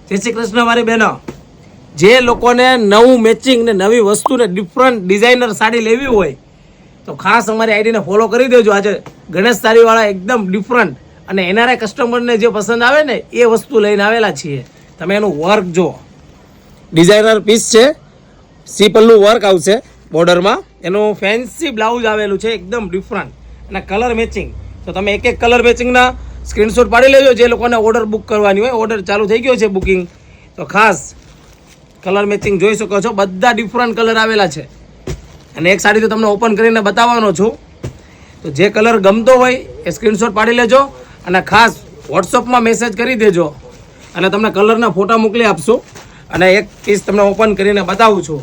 જય શ્રી કૃષ્ણ મારી બહેનો. જે લોકોને નવું મેચિંગ ને નવી વસ્તુ ને ડિફરન્ટ ડિઝાઇનર સાડી લેવી હોય તો ખાસ અમારી આઈડીને ફોલો કરી દેજો. આજે ગણેશ સાડીવાળા એકદમ ડિફરન્ટ અને એનઆરઆઈ કસ્ટમરને જે પસંદ આવે ને એ વસ્તુ લઈને આવેલા છીએ. તમે એનું વર્ક જો, ડિઝાઇનર પીસ છે, સી પલ્લું વર્ક આવશે બોર્ડરમાં, એનું ફેન્સી બ્લાઉઝ આવેલું છે એકદમ ડિફરન્ટ અને કલર મેચિંગ. તો તમે એક એક કલર મેચિંગના સ્ક્રીનશોટ પાડી લેજો. જે લોકોને ઓર્ડર બુક કરવાની હોય, ઓર્ડર ચાલુ થઈ ગયો છે બુકિંગ, તો ખાસ કલર મેચિંગ જોઈ શકો છો. બધા ડિફરન્ટ કલર આવેલા છે અને એક સાડી તો તમને ઓપન કરીને બતાવવાનો છું. તો જે કલર ગમતો હોય એ સ્ક્રીનશોટ પાડી લેજો અને ખાસ વોટ્સઅપમાં મેસેજ કરી દેજો અને તમને કલરના ફોટા મોકલી આપશું અને એક પીસ તમને ઓપન કરીને બતાવું છું.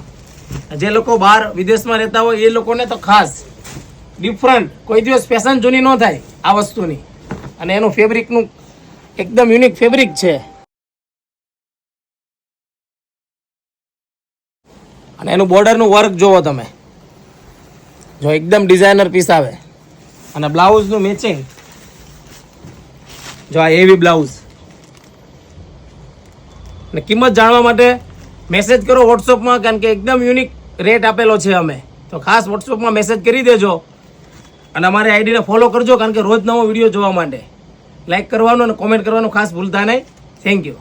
જે લોકો બહાર વિદેશમાં રહેતા હોય એ લોકોને તો ખાસ ડિફરન્ટ, કોઈ દિવસ ફેશન જૂની ન થાય આ વસ્તુની. અને એનું ફેબ્રિકનું એકદમ યુનિક ફેબ્રિક છે અને એનું બોર્ડરનું વર્ક જોવો તમે, જો એકદમ ડિઝાઇનર પીસ આવે. અને બ્લાઉઝનું મેચિંગ જો આ હેવી બ્લાઉઝ. અને કિંમત જાણવા માટે મેસેજ કરો વોટ્સઅપમાં, કારણ કે એકદમ યુનિક રેટ આપેલો છે અમે. તો ખાસ વોટ્સઅપમાં મેસેજ કરી દેજો અને અમારી આઈડીને ફોલો કરજો, કારણ કે રોજ નવો વિડીયો જોવા માટે લાઈક કરવાનું અને કોમેન્ટ કરવાનું ખાસ ભૂલતા નહીં. Thank you.